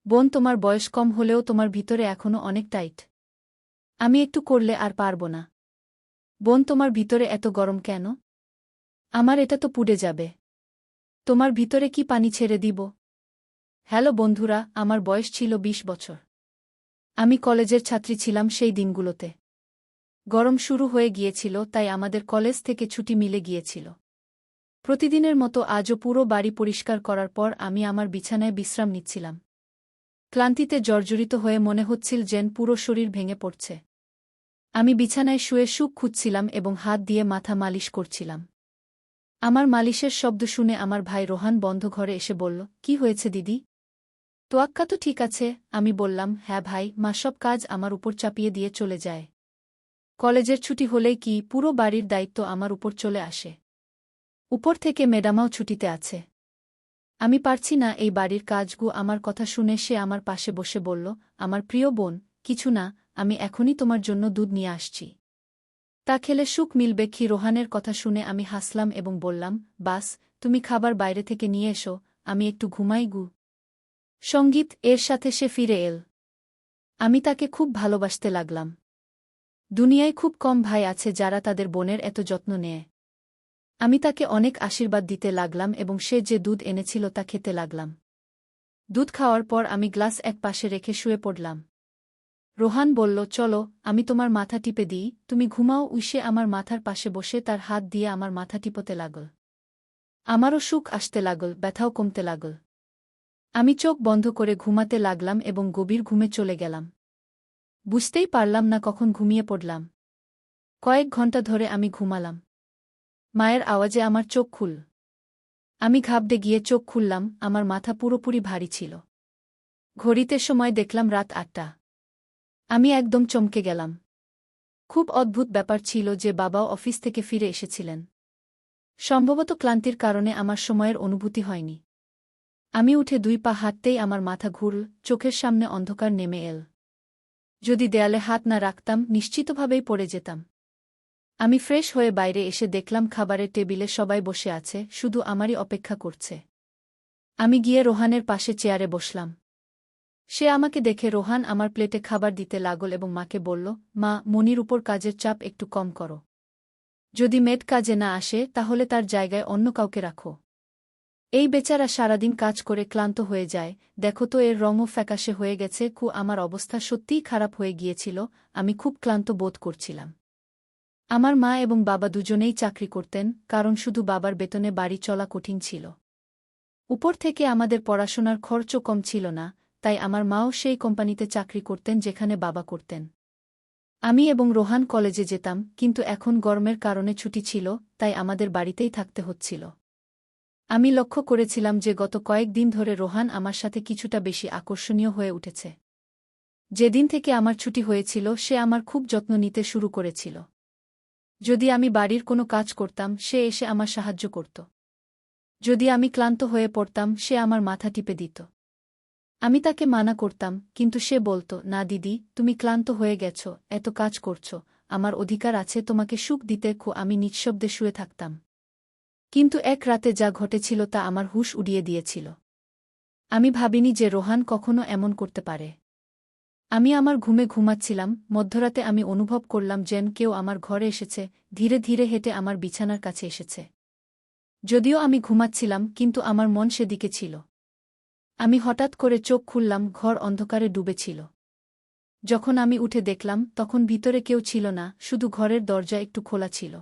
বোন, তোমার বয়স কম হলেও তোমার ভিতরে এখনো অনেক টাইট। আমি একটু করলে আর পারব না। বোন, তোমার ভিতরে এত গরম কেন? আমার এটা তো পুড়ে যাবে। তোমার ভিতরে কি পানি ছেড়ে দিব? হ্যালো বন্ধুরা, আমার বয়স ছিল ২০ বছর। আমি কলেজের ছাত্রী ছিলাম সেই দিনগুলোতে। গরম শুরু হয়ে গিয়েছিল, তাই আমাদের কলেজ থেকে ছুটি মিলে গিয়েছিল। প্রতিদিনের মতো আজও পুরো বাড়ি পরিষ্কার করার পর আমি আমার বিছানায় বিশ্রাম নিচ্ছিলাম। ক্লান্তিতে জর্জরিত হয়ে মনে হচ্ছিল যেন পুরো শরীর ভেঙে পড়ছে। আমি বিছানায় শুয়ে সুখ খুঁজছিলাম এবং হাত দিয়ে মাথা মালিশ করছিলাম। আমার মালিশের শব্দ শুনে আমার ভাই রোহান বন্ধ ঘরে এসে বলল, কি হয়েছে দিদি? তোয়াক্কা তো ঠিক আছে, আমি বললাম। হ্যাঁ ভাই, মা সব কাজ আমার উপর চাপিয়ে দিয়ে চলে যায়। কলেজের ছুটি হলেই কি পুরো বাড়ির দায়িত্ব আমার উপর চলে আসে। উপর থেকে ম্যাডামাও ছুটিতে আছে। আমি পারছি না এই বাড়ির কাজগু। আমার কথা শুনে সে আমার পাশে বসে বলল, আমার প্রিয় বোন, কিছু না, আমি এখনই তোমার জন্য দুধ নিয়ে আসছি। তা খেলে সুখ মিলবে কি? রোহানের কথা শুনে আমি হাসলাম এবং বললাম, বাস, তুমি খাবার বাইরে থেকে নিয়ে এসো, আমি একটু ঘুমাই গু। সঙ্গীত এর সাথে সে ফিরে এল। আমি তাকে খুব ভালোবাসতে লাগলাম। দুনিয়ায় খুব কম ভাই আছে যারা তাদের বোনের এত যত্ন নেয়। আমি তাকে অনেক আশীর্বাদ দিতে লাগলাম এবং সে যে দুধ এনেছিল তা খেতে লাগলাম। দুধ খাওয়ার পর আমি গ্লাস এক পাশে রেখে শুয়ে পড়লাম। রোহান বলল, চলো, আমি তোমার মাথা টিপে দিই, তুমি ঘুমাও। উইসে আমার মাথার পাশে বসে তার হাত দিয়ে আমার মাথা টিপতে লাগল। আমারও সুখ আসতে লাগল, ব্যথাও কমতে লাগল। আমি চোখ বন্ধ করে ঘুমাতে লাগলাম এবং গভীর ঘুমে চলে গেলাম। বুঝতেই পারলাম না কখন ঘুমিয়ে পড়লাম। কয়েক ঘন্টা ধরে আমি ঘুমালাম। মায়ের আওয়াজে আমার চোখ খুল। আমি ঘাবড়ে গিয়ে চোখ খুললাম, আমার মাথা পুরোপুরি ভারী ছিল। ঘড়িতে সময় দেখলাম রাত ৮টা। আমি একদম চমকে গেলাম। খুব অদ্ভুত ব্যাপার ছিল যে বাবাও অফিস থেকে ফিরে এসেছিলেন। সম্ভবত ক্লান্তির কারণে আমার সময়ের অনুভূতি হয়নি। আমি উঠে ২ পা হাঁটতেই আমার মাথা ঘুরল, চোখের সামনে অন্ধকার নেমে এল। যদি দেয়ালে হাত না রাখতাম নিশ্চিতভাবেই পড়ে যেতাম। আমি ফ্রেশ হয়ে বাইরে এসে দেখলাম খাবারের টেবিলে সবাই বসে আছে, শুধু আমারই অপেক্ষা করছে। আমি গিয়ে রোহানের পাশে চেয়ারে বসলাম। সে আমাকে দেখে রোহান আমার প্লেটে খাবার দিতে লাগল এবং মাকে বলল, মা, মনির উপর কাজের চাপ একটু কম করো। যদি মেড কাজে না আসে তাহলে তার জায়গায় অন্য কাউকে রাখো। এই বেচারা সারাদিন কাজ করে ক্লান্ত হয়ে যায়, দেখো তো এর রঙও ফ্যাকাশে হয়ে গেছে। আমার অবস্থা সত্যিই খারাপ হয়ে গিয়েছিল, আমি খুব ক্লান্ত বোধ করছিলাম। আমার মা এবং বাবা দুজনেই চাকরি করতেন, কারণ শুধু বাবার বেতনে বাড়ি চলা কঠিন ছিল। উপর থেকে আমাদের পড়াশোনার খরচও কম ছিল না, তাই আমার মাও সেই কোম্পানিতে চাকরি করতেন যেখানে বাবা করতেন। আমি এবং রোহান কলেজে যেতাম, কিন্তু এখন গরমের কারণে ছুটি ছিল, তাই আমাদের বাড়িতেই থাকতে হচ্ছিল। আমি লক্ষ্য করেছিলাম যে গত কয়েক দিন ধরে রোহান আমার সাথে কিছুটা বেশি আকর্ষণীয় হয়ে উঠেছে। যেদিন থেকে আমার ছুটি হয়েছিল সে আমার খুব যত্ন নিতে শুরু করেছিল। যদি আমি বাড়ির কোনো কাজ করতাম সে এসে আমার সাহায্য করত। যদি আমি ক্লান্ত হয়ে পড়তাম সে আমার মাথা টিপে দিত। আমি তাকে মানা করতাম, কিন্তু সে বলত, না দিদি, তুমি ক্লান্ত হয়ে গেছ, এত কাজ করছ, আমার অধিকার আছে তোমাকে সুখ দিতে। আমি নিঃশব্দে শুয়ে থাকতাম। কিন্তু এক রাতে যা ঘটেছিল তা আমার হুঁশ উড়িয়ে দিয়েছিল। আমি ভাবিনি যে রোহান কখনো এমন করতে পারে। আমি আমার ঘুমে ঘুমাচ্ছিলাম, মধ্যরাতে আমি অনুভব করলাম যেন কেউ আমার ঘরে এসেছে, ধীরে ধীরে হেঁটে আমার বিছানার কাছে এসেছে। যদিও আমি ঘুমাচ্ছিলাম, কিন্তু আমার মন সেদিকে ছিল। আমি হঠাৎ করে চোখ খুললাম, ঘর অন্ধকারে ডুবেছিল। যখন আমি উঠে দেখলাম তখন ভিতরে কেউ ছিল না, শুধু ঘরের দরজা একটু খোলা ছিল।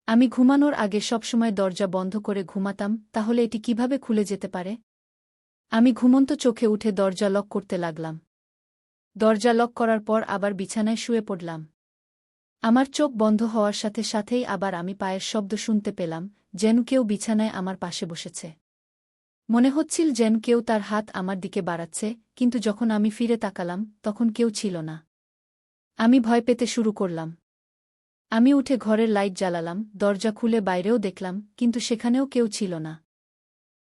আমি ঘুমানোর আগে সবসময় দরজা বন্ধ করে ঘুমাতাম, তাহলে এটি কিভাবে খুলে যেতে পারে? আমি ঘুমন্ত চোখে উঠে দরজা লক করতে লাগলাম। দরজা লক করার পর আবার বিছানায় শুয়ে পড়লাম। আমার চোখ বন্ধ হওয়ার সাথে সাথেই আবার আমি পায়ের শব্দ শুনতে পেলাম, যেন কেউ বিছানায় আমার পাশে বসেছে। মনে হচ্ছিল যেন কেউ তার হাত আমার দিকে বাড়াচ্ছে, কিন্তু যখন আমি ফিরে তাকালাম তখন কেউ ছিল না। আমি ভয় পেতে শুরু করলাম। আমি উঠে ঘরের লাইট জ্বালালাম, দরজা খুলে বাইরেও দেখলাম, কিন্তু সেখানেও কেউ ছিল না।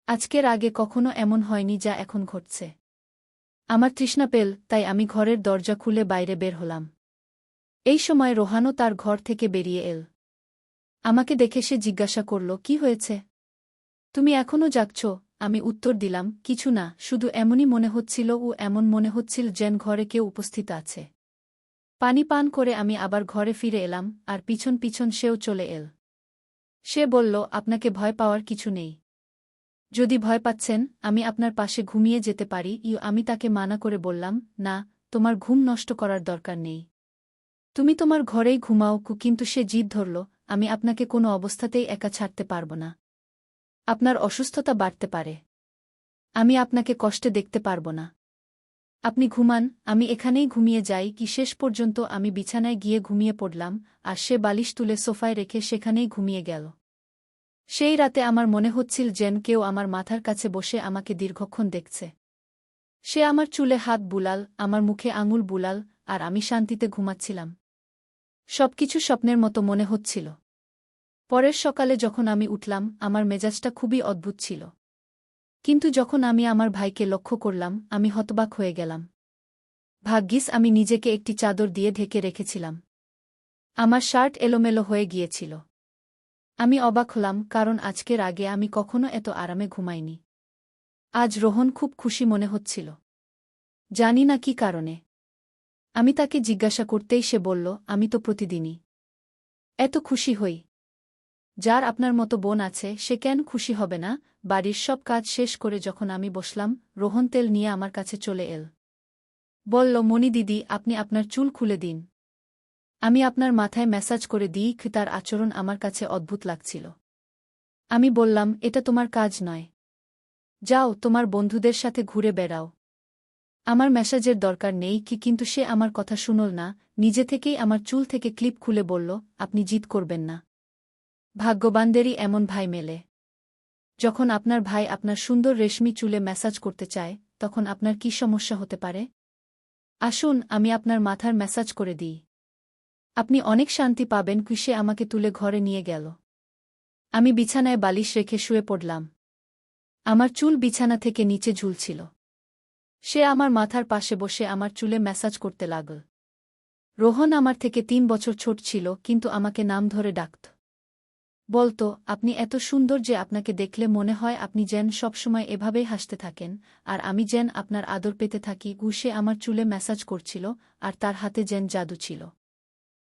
আজকের আগে কখনো এমন হয়নি যা এখন ঘটছে। আমার তৃষ্ণা পেল, তাই আমি ঘরের দরজা খুলে বাইরে বের হলাম। এই সময় রোহানও তার ঘর থেকে বেরিয়ে এল। আমাকে দেখে সে জিজ্ঞাসা করল, কি হয়েছে? তুমি এখনও জাগছ? আমি উত্তর দিলাম, কিছু না, শুধু এমনই মনে হচ্ছিল ও এমন মনে হচ্ছিল যেন ঘরে কেউ উপস্থিত আছে। পানি পান করে আমি আবার ঘরে ফিরে এলাম, আর পিছন পিছন সেও চলে এল। সে বলল, আপনাকে ভয় পাওয়ার কিছু নেই। যদি ভয় পাচ্ছেন, আমি আপনার পাশে ঘুমিয়ে যেতে পারি। আমি তাকে মানা করে বললাম, না, তোমার ঘুম নষ্ট করার দরকার নেই। তুমি তোমার ঘরেই ঘুমাও। কিন্তু সে জিদ ধরল, আমি আপনাকে কোনো অবস্থাতেই একা ছাড়তে পারব না। আপনার অসুস্থতা বাড়তে পারে। আমি আপনাকে কষ্টে দেখতে পারব না। আপনি ঘুমান, আমি এখানেই ঘুমিয়ে যাই। শেষ পর্যন্ত আমি বিছানায় গিয়ে ঘুমিয়ে পড়লাম, আর সে বালিশ তুলে সোফায় রেখে সেখানেই ঘুমিয়ে গেল। সেই রাতে আমার মনে হচ্ছিল যেন কেউ আমার মাথার কাছে বসে আমাকে দীর্ঘক্ষণ দেখছে। সে আমার চুলে হাত বুলাল, আমার মুখে আঙুল বুলাল, আর আমি শান্তিতে ঘুমাচ্ছিলাম। সবকিছু স্বপ্নের মতো মনে হচ্ছিল। পরের সকালে যখন আমি উঠলাম, আমার মেজাজটা খুবই অদ্ভুত ছিল। কিন্তু যখন আমি আমার ভাইকে লক্ষ্য করলাম, আমি হতবাক হয়ে গেলাম। ভাগ্যিস আমি নিজেকে একটি চাদর দিয়ে ঢেকে রেখেছিলাম। আমার শার্ট এলোমেলো হয়ে গিয়েছিল। আমি অবাক হলাম, কারণ আজকের আগে আমি কখনো এত আরামে ঘুমাইনি। আজ রোহন খুব খুশি মনে হচ্ছিল। জানি না কি কারণে। আমি তাকে জিজ্ঞাসা করতেই সে বলল, আমি তো প্রতিদিনই এত খুশি হই। যার আপনার মতো বোন আছে সে কেন খুশি হবে না? বাড়ির সব কাজ শেষ করে যখন আমি বসলাম, রোহন তেল নিয়ে আমার কাছে চলে এল। বলল, মণি দিদি, আপনি আপনার চুল খুলে দিন। আমি আপনার মাথায় ম্যাসাজ করে দিই। তার আচরণ আমার কাছে অদ্ভুত লাগছিল। আমি বললাম, এটা তোমার কাজ নয়। যাও, তোমার বন্ধুদের সাথে ঘুরে বেড়াও। আমার ম্যাসাজের দরকার নেই। কিন্তু সে আমার কথা শুনল না, নিজে থেকেই আমার চুল থেকে ক্লিপ খুলে বলল, আপনি জিদ করবেন না। ভাগ্যবানদেরই এমন ভাই মেলে। যখন আপনার ভাই আপনার সুন্দর রেশমি চুলে ম্যাসাজ করতে চায়, তখন আপনার কি সমস্যা হতে পারে? আসুন, আমি আপনার মাথার ম্যাসাজ করে দিই। আপনি অনেক শান্তি পাবেন। সে আমাকে তুলে ঘরে নিয়ে গেল। আমি বিছানায় বালিশ রেখে শুয়ে পড়লাম। আমার চুল বিছানা থেকে নিচে ঝুলছিল। সে আমার মাথার পাশে বসে আমার চুলে ম্যাসাজ করতে লাগল। রোহন আমার থেকে 3 বছর ছোট ছিল, কিন্তু আমাকে নাম ধরে ডাকত। বলতো, আপনি এত সুন্দর যে আপনাকে দেখলে মনে হয় আপনি যেন সবসময় এভাবেই হাসতে থাকেন, আর আমি যেন আপনার আদর পেতে থাকি। সে আমার চুলে ম্যাসাজ করছিল, আর তার হাতে যেন জাদু ছিল।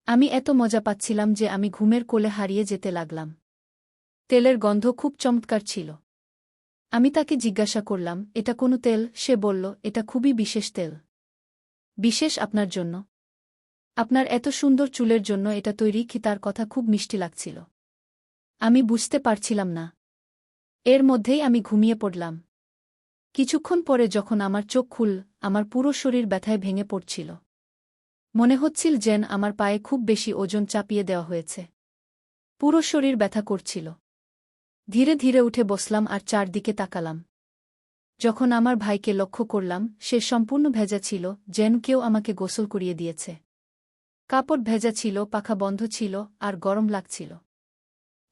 আমি এত মজা পাচ্ছিলাম যে আমি ঘুমের কোলে হারিয়ে যেতে লাগলাম। তেলের গন্ধ খুব চমৎকার ছিল। আমি তাকে জিজ্ঞাসা করলাম, এটা কোনো তেল? সে বলল, এটা খুবই বিশেষ তেল। বিশেষ আপনার জন্য? আপনার এত সুন্দর চুলের জন্য এটা তৈরি। তার কথা খুব মিষ্টি লাগছিল। আমি বুঝতে পারছিলাম না। এর মধ্যেই আমি ঘুমিয়ে পড়লাম। কিছুক্ষণ পরে যখন আমার চোখ খুলল, আমার পুরো শরীর ব্যথায় ভেঙে পড়ছিল। মনে হচ্ছিল যেন আমার পায়ে খুব বেশি ওজন চাপিয়ে দেওয়া হয়েছে। পুরো শরীর ব্যথা করছিল। ধীরে ধীরে উঠে বসলাম আর চারদিকে তাকালাম। যখন আমার ভাইকে লক্ষ্য করলাম, সে সম্পূর্ণ ভেজা ছিল, যেন কেউ আমাকে গোসল করিয়ে দিয়েছে। কাপড় ভেজা ছিল, পাখা বন্ধ ছিল, আর গরম লাগছিল।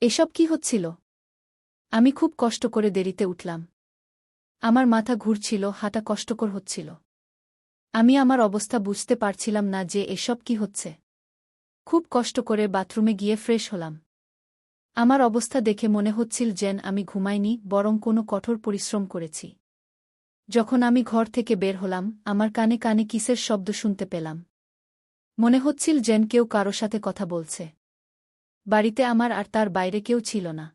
এসব কি হচ্ছিল? আমি খুব কষ্ট করে দেরিতে উঠলাম। আমার মাথা ঘুরছিল, হাঁটা কষ্টকর হচ্ছিল। আমি আমার অবস্থা বুঝতে পারছিলাম না যে এসব কি হচ্ছে। খুব কষ্ট করে বাথরুমে গিয়ে ফ্রেশ হলাম। আমার অবস্থা দেখে মনে হচ্ছিল যেন আমি ঘুমাইনি, বরং কোনো কঠোর পরিশ্রম করেছি। যখন আমি ঘর থেকে বের হলাম, আমার কানে কানে কিসের শব্দ শুনতে পেলাম। মনে হচ্ছিল যেন কেউ কারো সাথে কথা বলছে। বাড়িতে আমার আর তার বাইরে কেউ ছিল না।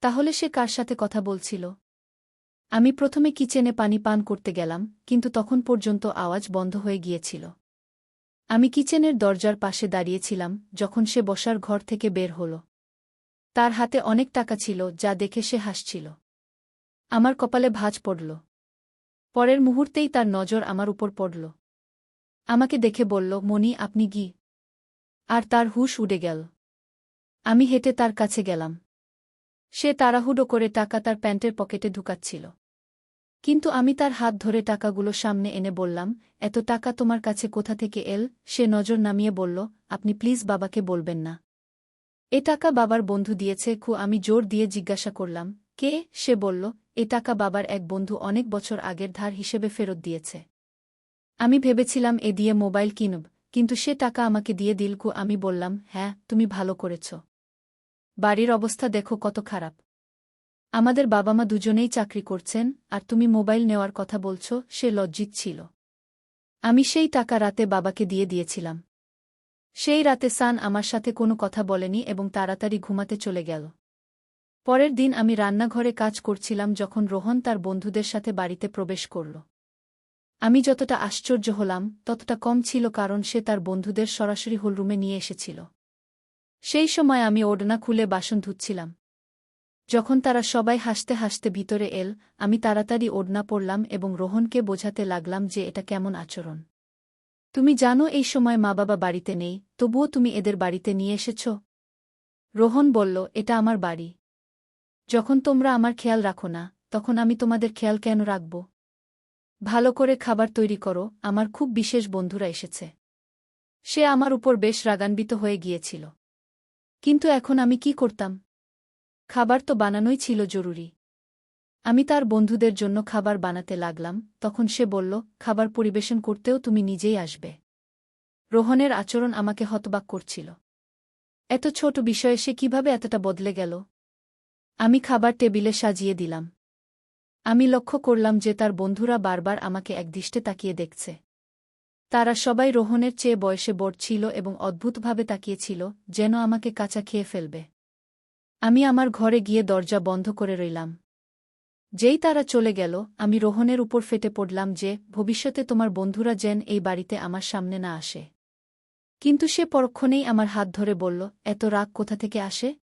তাহলে সে কার সাথে কথা বলছিল? আমি প্রথমে কিচেনে পানি পান করতে গেলাম, কিন্তু তখন পর্যন্ত আওয়াজ বন্ধ হয়ে গিয়েছিল। আমি কিচেনের দরজার পাশে দাঁড়িয়েছিলাম যখন সে বসার ঘর থেকে বের হল। তার হাতে অনেক টাকা ছিল, যা দেখে সে হাসছিল। আমার কপালে ভাঁজ পড়ল। পরের মুহূর্তেই তার নজর আমার উপর পড়ল। আমাকে দেখে বলল, মণি, আপনি কি? আর তার হুঁশ উড়ে গেল। আমি হেঁটে তার কাছে গেলাম। সে তাড়াহুড়ো করে টাকা তার প্যান্টের পকেটে ঢুকাচ্ছিল। কিন্তু আমি তার হাত ধরে টাকাগুলো সামনে এনে বললাম, এত টাকা তোমার কাছে কোথা থেকে এল? সে নজর নামিয়ে বলল, আপনি প্লিজ বাবাকে বলবেন না। এ টাকা বাবার বন্ধু দিয়েছে। আমি জোর দিয়ে জিজ্ঞাসা করলাম, কে? সে বলল, এ টাকা বাবার এক বন্ধু অনেক বছর আগের ধার হিসেবে ফেরত দিয়েছে। আমি ভেবেছিলাম এ দিয়ে মোবাইল কিনব, কিন্তু সে টাকা আমাকে দিয়ে দিল। আমি বললাম, হ্যাঁ, তুমি ভালো করেছ। বাড়ির অবস্থা দেখো কত খারাপ। আমাদের বাবা মা দুজনেই চাকরি করছেন, আর তুমি মোবাইল নেওয়ার কথা বলছ। সে লজ্জিত ছিল। আমি সেই টাকা রাতে বাবাকে দিয়ে দিয়েছিলাম। সেই রাতে সান আমার সাথে কোনো কথা বলেনি এবং তাড়াতাড়ি ঘুমাতে চলে গেল। পরের দিন আমি রান্নাঘরে কাজ করছিলাম যখন রোহন তার বন্ধুদের সাথে বাড়িতে প্রবেশ করল। আমি যতটা আশ্চর্য হলাম ততটা কম ছিল, কারণ সে তার বন্ধুদের সরাসরি হলরুমে নিয়ে এসেছিল। সেই সময় আমি ওড়না খুলে বাসন ধুচ্ছিলাম। যখন তারা সবাই হাসতে হাসতে ভিতরে এল, আমি তাড়াতাড়ি ওড়না পরলাম এবং রোহনকে বোঝাতে লাগলাম যে এটা কেমন আচরণ। তুমি জানো এই সময় মা বাবা বাড়িতে নেই, তবুও তুমি এদের বাড়িতে নিয়ে এসেছ। রোহন বলল, এটা আমার বাড়ি। যখন তোমরা আমার খেয়াল রাখো না, তখন আমি তোমাদের খেয়াল কেন রাখব? ভালো করে খাবার তৈরি করো, আমার খুব বিশেষ বন্ধুরা এসেছে। সে আমার উপর বেশ রাগান্বিত হয়ে গিয়েছিল। কিন্তু এখন আমি কি করতাম? খাবার তো বানানোই ছিল জরুরি। আমি তার বন্ধুদের জন্য খাবার বানাতে লাগলাম। তখন সে বলল, খাবার পরিবেশন করতেও তুমি নিজেই আসবে। রোহনের আচরণ আমাকে হতবাক করছিল। এত ছোট বিষয়ে সে কিভাবে এতটা বদলে গেল? আমি খাবার টেবিলে সাজিয়ে দিলাম। আমি লক্ষ্য করলাম যে তার বন্ধুরা বারবার আমাকে একদৃষ্টে তাকিয়ে দেখছে। তারা সবাই রোহনের চেয়ে বয়সে বড় ছিল এবং অদ্ভুতভাবে তাকিয়েছিল, যেন আমাকে কাঁচা খেয়ে ফেলবে। আমি আমার ঘরে গিয়ে দরজা বন্ধ করে রইলাম। যেই তারা চলে গেল, আমি রোহনের উপর ফেটে পড়লাম যে ভবিষ্যতে তোমার বন্ধুরা যেন এই বাড়িতে আমার সামনে না আসে। কিন্তু সে পরক্ষণেই আমার হাত ধরে বলল, এত রাগ কোথা থেকে আসে?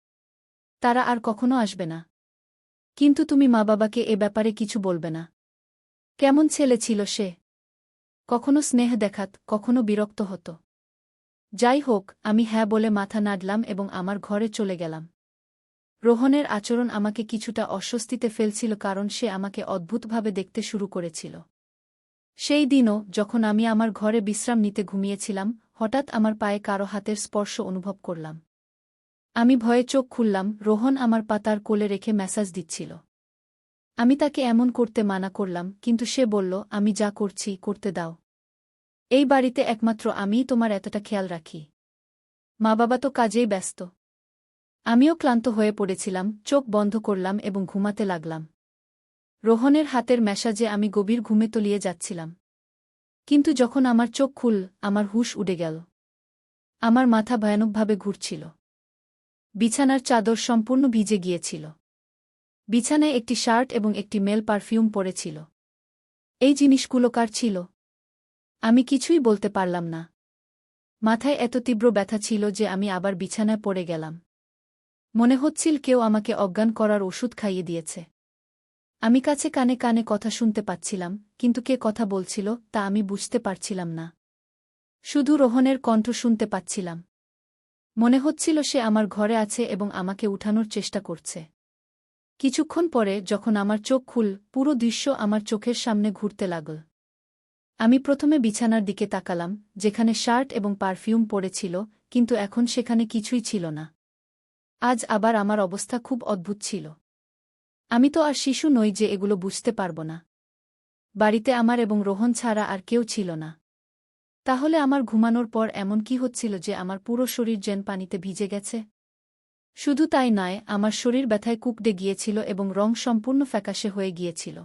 তারা আর কখনো আসবে না। কিন্তু তুমি মা বাবাকে এ ব্যাপারে কিছু বলবে না। কেমন ছেলে ছিল সে? কখনো স্নেহ দেখাত, কখনো বিরক্ত হতো। যাই হোক, আমি হ্যাঁ বলে মাথা নাড়লাম এবং আমার ঘরে চলে গেলাম। রোহনের আচরণ আমাকে কিছুটা অস্বস্তিতে ফেলছিল, কারণ সে আমাকে অদ্ভুতভাবে দেখতে শুরু করেছিল। সেই দিনও যখন আমি আমার ঘরে বিশ্রাম নিতে ঘুমিয়েছিলাম, হঠাৎ আমার পায়ে কারো হাতের স্পর্শ অনুভব করলাম। আমি ভয়ে চোখ খুললাম। রোহন আমার পাতার কোলে রেখে মেসাজ দিচ্ছিল। আমি তাকে এমন করতে মানা করলাম, কিন্তু সে বলল, আমি যা করছি করতে দাও। এই বাড়িতে একমাত্র আমিই তোমার এতটা খেয়াল রাখি। মা বাবা তো কাজেই ব্যস্ত। আমিও ক্লান্ত হয়ে পড়েছিলাম। চোখ বন্ধ করলাম এবং ঘুমাতে লাগলাম। রোহনের হাতের ম্যাসাজে আমি গভীর ঘুমে তলিয়ে যাচ্ছিলাম। কিন্তু যখন আমার চোখ খুল, আমার হুঁশ উড়ে গেল। আমার মাথা ভয়ানকভাবে ঘুরছিল। বিছানার চাদর সম্পূর্ণ ভিজে গিয়েছিল। বিছানায় একটি শার্ট এবং একটি মেল পারফিউম পড়েছিল। এই জিনিসগুলো কার ছিল? আমি কিছুই বলতে পারলাম না। মাথায় এত তীব্র ব্যথা ছিল যে আমি আবার বিছানায় পড়ে গেলাম। মনে হচ্ছিল কেউ আমাকে অজ্ঞান করার ওষুধ খাইয়ে দিয়েছে। আমি কাছে কানে কানে কথা শুনতে পাচ্ছিলাম, কিন্তু কে কথা বলছিল তা আমি বুঝতে পারছিলাম না। শুধু রোহনের কণ্ঠ শুনতে পাচ্ছিলাম। মনে হচ্ছিল সে আমার ঘরে আছে এবং আমাকে উঠানোর চেষ্টা করছে। কিছুক্ষণ পরে যখন আমার চোখ খুল, পুরো দৃশ্য আমার চোখের সামনে ঘুরতে লাগল। আমি প্রথমে বিছানার দিকে তাকালাম, যেখানে শার্ট এবং পারফিউম পড়েছিল, কিন্তু এখন সেখানে কিছুই ছিল না। আজ আবার আমার অবস্থা খুব অদ্ভুত ছিল। আমি তো আর শিশু নই যে এগুলো বুঝতে পারব না। বাড়িতে আমার এবং রোহন ছাড়া আর কেউ ছিল না। তাহলে আমার ঘুমানোর পর এমন কি হচ্ছিল যে আমার পুরো শরীর যেন পানিতে ভিজে গেছে? শুধু তাই নয়, আমার শরীর ব্যথায় কুঁকড়ে গিয়েছিল এবং রং সম্পূর্ণ ফ্যাকাশে হয়ে গিয়েছিল।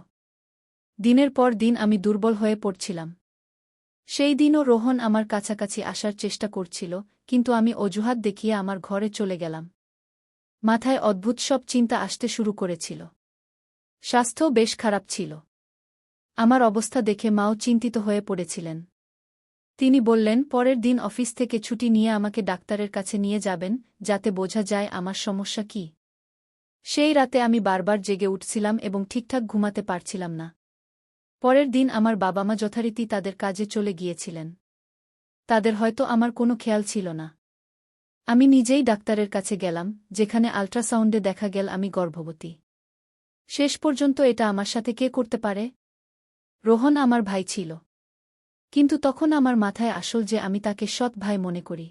দিনের পর দিন আমি দুর্বল হয়ে পড়ছিলাম। সেই দিনও রোহন আমার কাছাকাছি আসার চেষ্টা করছিল, কিন্তু আমি অজুহাত দেখিয়ে আমার ঘরে চলে গেলাম। মাথায় অদ্ভুত সব চিন্তা আসতে শুরু করেছিল। স্বাস্থ্যও বেশ খারাপ ছিল। আমার অবস্থা দেখে মাও চিন্তিত হয়ে পড়েছিলেন। তিনি বললেন পরের দিন অফিস থেকে ছুটি নিয়ে আমাকে ডাক্তারের কাছে নিয়ে যাবেন, যাতে বোঝা যায় আমার সমস্যা কী। সেই রাতে আমি বারবার জেগে উঠছিলাম এবং ঠিকঠাক ঘুমাতে পারছিলাম না। পরের দিন আমার বাবা মা যথারীতি তাদের কাজে চলে গিয়েছিলেন। তাদের হয়তো আমার কোনো খেয়াল ছিল না। আমি নিজেই ডাক্তারের কাছে গেলাম, যেখানে আল্ট্রাসাউন্ডে দেখা গেল আমি গর্ভবতী। শেষ পর্যন্ত এটা আমার সাথে কে করতে পারে? রোহন আমার ভাই ছিল। কিন্তু তখন আমার মাথায় আসল যে আমি তাকে সৎ ভাই মনে করি।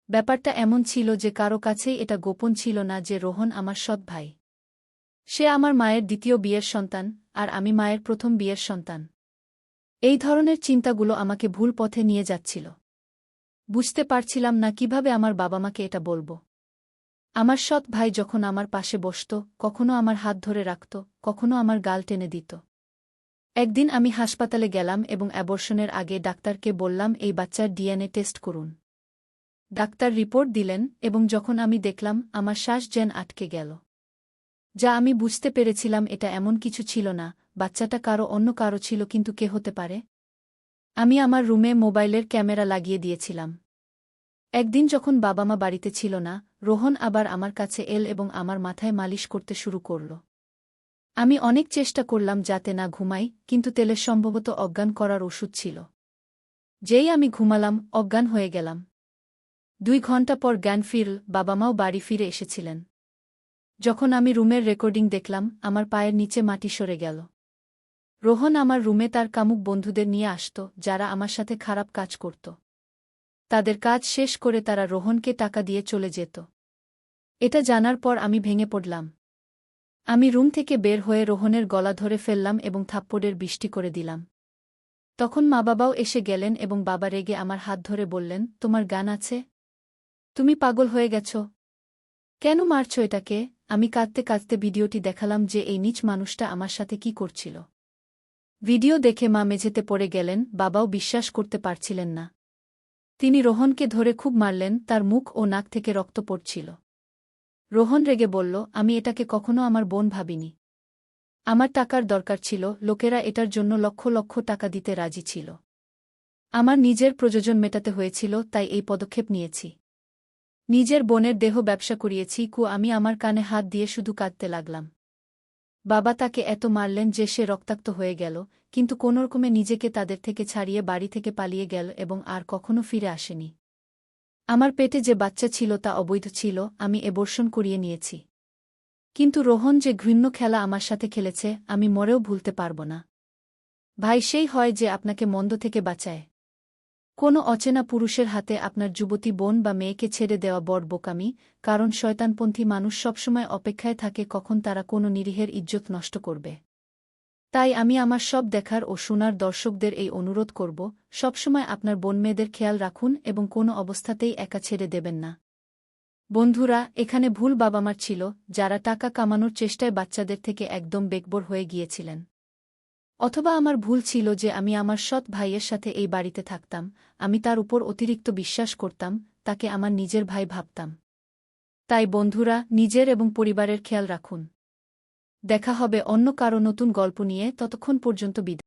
ব্যাপারটা এমন ছিল যে কারো কাছেই এটা গোপন ছিল না যে রোহন আমার সৎ ভাই। সে আমার মায়ের দ্বিতীয় বিয়ের সন্তান, আর আমি মায়ের প্রথম বিয়ের সন্তান। এই ধরনের চিন্তাগুলো আমাকে ভুল পথে নিয়ে যাচ্ছিল। বুঝতে পারছিলাম না কিভাবে আমার বাবা মাকে এটা বলবো। আমার সৎ ভাই যখন আমার পাশে বসত, কখনো আমার হাত ধরে রাখত, কখনো আমার গাল টেনে দিত। একদিন আমি হাসপাতালে গেলাম এবং অ্যাবর্শনের আগে ডাক্তারকে বললাম এই বাচ্চার ডিএনএ টেস্ট করুন। ডাক্তার রিপোর্ট দিলেন এবং যখন আমি দেখলাম আমার শ্বাস যেন আটকে গেল। যা আমি বুঝতে পেরেছিলাম এটা এমন কিছু ছিল না, বাচ্চাটা অন্য কারো ছিল, কিন্তু কে হতে পারে? আমি আমার রুমে মোবাইলের ক্যামেরা লাগিয়ে দিয়েছিলাম। একদিন যখন বাবা মা বাড়িতে ছিল না, রোহন আবার আমার কাছে এল এবং আমার মাথায় মালিশ করতে শুরু করল। আমি অনেক চেষ্টা করলাম যাতে না ঘুমাই, কিন্তু তেলের সম্ভবত অজ্ঞান করার ওষুধ ছিল। যেই আমি ঘুমালাম, অজ্ঞান হয়ে গেলাম। 2 ঘণ্টা পর জ্ঞান ফিরল, বাবা মাও বাড়ি ফিরে এসেছিলেন। যখন আমি রুমের রেকর্ডিং দেখলাম, আমার পায়ের নিচে মাটি সরে গেল। রোহন আমার রুমে তার কামুক বন্ধুদের নিয়ে আসত, যারা আমার সাথে খারাপ কাজ করত। তাদের কাজ শেষ করে তারা রোহনকে টাকা দিয়ে চলে যেত। এটা জানার পর আমি ভেঙে পড়লাম। আমি রুম থেকে বের হয়ে রোহনের গলা ধরে ফেললাম এবং থাপ্পড়ের বৃষ্টি করে দিলাম। তখন মা বাবাও এসে গেলেন এবং বাবা রেগে আমার হাত ধরে বললেন, তোমার জ্ঞান আছে? তুমি পাগল হয়ে গেছ? কেন মারছ এটাকে? আমি কাঁদতে কাঁদতে ভিডিওটি দেখালাম যে এই নীচ মানুষটা আমার সাথে কি করছিল। ভিডিও দেখে মা মেঝেতে পড়ে গেলেন, বাবাও বিশ্বাস করতে পারছিলেন না। তিনি রোহনকে ধরে খুব মারলেন, তার মুখ ও নাক থেকে রক্ত পড়ছিল। রোহন রেগে বলল, আমি এটাকে কখনো আমার বোন ভাবিনি। আমার টাকার দরকার ছিল, লোকেরা এটার জন্য লক্ষ লক্ষ টাকা দিতে রাজি ছিল। আমার নিজের প্রয়োজন মেটাতে হয়েছিল, তাই এই পদক্ষেপ নিয়েছি। নিজের বোনের দেহ ব্যবসা করিয়েছি। আমি আমার কানে হাত দিয়ে শুধু কাঁদতে লাগলাম। বাবা তাকে এত মারলেন যে সে রক্তাক্ত হয়ে গেল, কিন্তু কোনোরকমে নিজেকে তাদের থেকে ছাড়িয়ে বাড়ি থেকে পালিয়ে গেল এবং আর কখনো ফিরে আসেনি। আমার পেটে যে বাচ্চা ছিল তা অবৈধ ছিল, আমি অ্যাবর্শন করিয়ে নিয়েছি। কিন্তু রোহন যে ঘৃণ্য খেলা আমার সাথে খেলেছে, আমি মরেও ভুলতে পারব না। ভাই সেই হয় যে আপনাকে মন্দ থেকে বাঁচায়। কোনো অচেনা পুরুষের হাতে আপনার যুবতী বোন বা মেয়েকে ছেড়ে দেওয়া বড় বোকামি, কারণ শয়তানপন্থী মানুষ সবসময় অপেক্ষায় থাকে কখন তারা কোনো নিরীহের ইজ্জত নষ্ট করবে। তাই আমি আমার সব দেখার ও শোনার দর্শকদের এই অনুরোধ করব, সবসময় আপনার বোন মেয়েদের খেয়াল রাখুন এবং কোনো অবস্থাতেই একা ছেড়ে দেবেন না। বন্ধুরা, এখানে ভুল বাবা মার ছিল, যারা টাকা কামানোর চেষ্টায় বাচ্চাদের থেকে একদম বেকবর হয়ে গিয়েছিলেন। অথবা আমার ভুল ছিল যে আমি আমার সৎ ভাইয়ের সাথে এই বাড়িতে থাকতাম, আমি তার উপর অতিরিক্ত বিশ্বাস করতাম, তাকে আমার নিজের ভাই ভাবতাম। তাই বন্ধুরা, নিজের এবং পরিবারের খেয়াল রাখুন। দেখা হবে অন্য কারো নতুন গল্প নিয়ে, ততক্ষণ পর্যন্ত বিদায়।